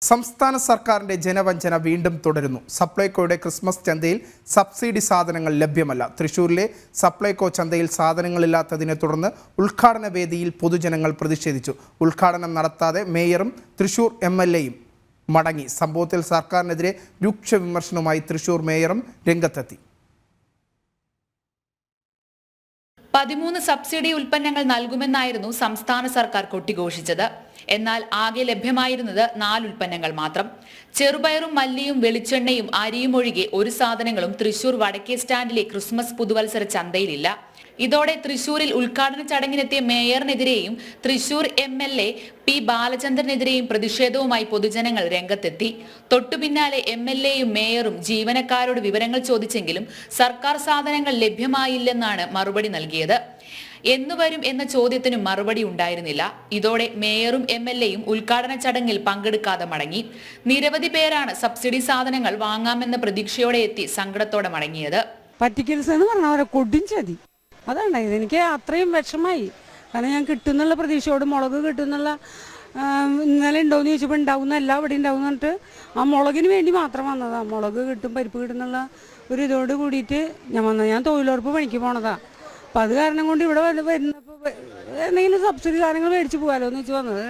സംസ്ഥാന സർക്കാരിന്റെ ജനവഞ്ചന വീണ്ടും തുടരുന്നു. സപ്ലൈകോയുടെ ക്രിസ്മസ് ചന്തയിൽ സബ്സിഡി സാധനങ്ങൾ ലഭ്യമല്ല. തൃശൂരിലെ സപ്ലൈകോ ചന്തയിൽ സാധനങ്ങളില്ലാത്തതിനെ തുടർന്ന് ഉദ്ഘാടന വേദിയിൽ പൊതുജനങ്ങൾ പ്രതിഷേധിച്ചു. ഉദ്ഘാടനം നടത്താതെ മേയറും തൃശൂർ MLAയും മടങ്ങി. സംഭവത്തിൽ സർക്കാരിനെതിരെ രൂക്ഷ വിമർശനവുമായി തൃശൂർ മേയറും രംഗത്തെത്തി. 13 സബ്സിഡി ഉൽപ്പന്നങ്ങൾ നൽകുമെന്നായിരുന്നു സംസ്ഥാന സർക്കാർ കൊട്ടിഘോഷിച്ചത്. എന്നാൽ ആകെ ലഭ്യമായിരുന്നത് 4 ഉൽപ്പന്നങ്ങൾ മാത്രം. ചെറുപയറും മല്ലിയും വെളിച്ചെണ്ണയും അരിയും ഒഴികെ ഒരു സാധനങ്ങളും തൃശൂർ വടക്കേ സ്റ്റാൻഡിലെ ക്രിസ്മസ് പുതുവത്സര ചന്തയിലില്ല. ഇതോടെ തൃശൂരിൽ ഉദ്ഘാടന ചടങ്ങിനെത്തിയ മേയറിനെതിരെയും തൃശൂർ MLA P. ബാലചന്ദ്രനെതിരെയും പ്രതിഷേധവുമായി പൊതുജനങ്ങൾ രംഗത്തെത്തി. തൊട്ടുപിന്നാലെ MLAയും മേയറും ജീവനക്കാരോട് വിവരങ്ങൾ ചോദിച്ചെങ്കിലും സർക്കാർ സാധനങ്ങൾ ലഭ്യമായില്ലെന്നാണ് മറുപടി നൽകിയത്. എന്നുവരും എന്ന ചോദ്യത്തിനും മറുപടി ഉണ്ടായിരുന്നില്ല. ഇതോടെ മേയറും MLAയും ഉദ്ഘാടന ചടങ്ങിൽ പങ്കെടുക്കാതെ മടങ്ങി. നിരവധി പേരാണ് സബ്സിഡി സാധനങ്ങൾ വാങ്ങാമെന്ന പ്രതീക്ഷയോടെ എത്തി സങ്കടത്തോടെ മടങ്ങിയത്. അതാണ് എനിക്ക് അത്രയും വിഷമായി. കാരണം ഞാൻ കിട്ടുന്നുള്ള പ്രതീക്ഷയോട് മുളക് കിട്ടുന്നുള്ള ഇന്നലെ ഉണ്ടോയെന്ന് ചോദിച്ചപ്പോൾ ഉണ്ടാവുന്നല്ല, ഇവിടെ ഉണ്ടാവും എന്നിട്ട് ആ മുളകിന് വേണ്ടി മാത്രം വന്നതാണ്. മുളക് കിട്ടും, പരിപ്പ് കിട്ടുന്നുള്ള ഒരു ഇതോട് കൂടിയിട്ട് ഞാൻ വന്നത്. ഞാൻ തൊഴിലുറപ്പ് പണിക്ക് പോണതാണ്. അപ്പം അത് കാരണം കൊണ്ട് ഇവിടെ വരുന്നപ്പോൾ എന്തെങ്കിലും സബ്സിഡി സാധനങ്ങൾ മേടിച്ച് പോകാമല്ലോ എന്ന് വെച്ച് വന്നത്.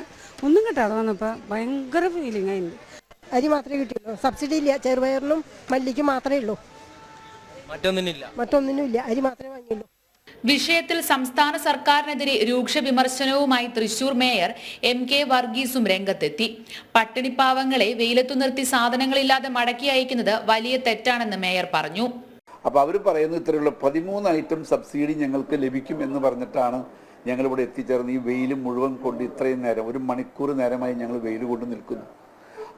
ഒന്നും കിട്ടാതെ വന്നപ്പോൾ ഭയങ്കര ഫീലിംഗ് ആയിരുന്നു. അരി മാത്രമേ കിട്ടിയുള്ളൂ, സബ്സിഡി ഇല്ല. ചെറുപയറിനും മല്ലിക്കും മാത്രമേ ഉള്ളൂ, മറ്റൊന്നിനുമില്ല. അരി മാത്രമേ വാങ്ങിയുള്ളൂ. വിഷയത്തിൽ സംസ്ഥാന സർക്കാരിനെതിരെ രൂക്ഷ വിമർശനവുമായി തൃശൂർ മേയർ MK വർഗീസും രംഗത്തെത്തി. പട്ടിണിപ്പാവങ്ങളെ വെയിലത്തു നിർത്തി സാധനങ്ങളില്ലാതെ മടക്കി അയക്കുന്നത് വലിയ തെറ്റാണെന്ന് മേയർ പറഞ്ഞു. അപ്പോൾ അവർ പറയുന്നത് ഇത്രയുള്ള 13 ഐറ്റം സബ്സിഡി ഞങ്ങൾക്ക് ലഭിക്കും എന്ന് പറഞ്ഞിട്ടാണ് ഞങ്ങളിവിടെ എത്തിച്ചേർന്ന്. ഈ വെയിൽ മുഴുവൻ കൊണ്ട് ഇത്രയും നേരം, 1 മണിക്കൂർ നേരമായി ഞങ്ങൾ വെയിൽ കൊണ്ട് നിൽക്കുന്നു.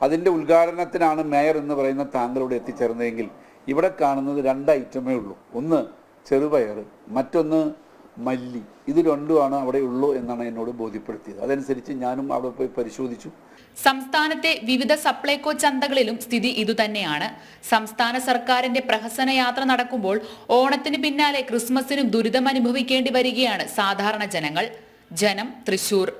അതിൻ്റെ ഉദ്ഘാടനത്തിനാണ് മേയർ എന്ന് പറയുന്ന താങ്കളിവിടെ എത്തിച്ചേർന്നതെങ്കിൽ ഇവിടെ കാണുന്നത് 2 ഐറ്റമേ ഉള്ളൂ. ഒന്ന് ചെറുപയർ, മറ്റൊന്ന് മല്ലി. ഇത് രണ്ടുമാണ് അവിടെ ഉള്ളൂ എന്നാണ് എന്നോട് ബോധ്യപ്പെടുത്തിയത്. അതനുസരിച്ച് ഞാനും അവിടെ പോയി പരിശോധിച്ചു. സംസ്ഥാനത്തെ വിവിധ സപ്ലൈകോ ചന്തകളിലും സ്ഥിതി ഇതുതന്നെയാണ്. സംസ്ഥാന സർക്കാരിന്റെ പ്രഹസന യാത്ര നടക്കുമ്പോൾ ഓണത്തിന് പിന്നാലെ ക്രിസ്മസിനും ദുരിതമനുഭവിക്കേണ്ടി വരികയാണ് സാധാരണ ജനങ്ങൾ. ജനം, തൃശൂർ.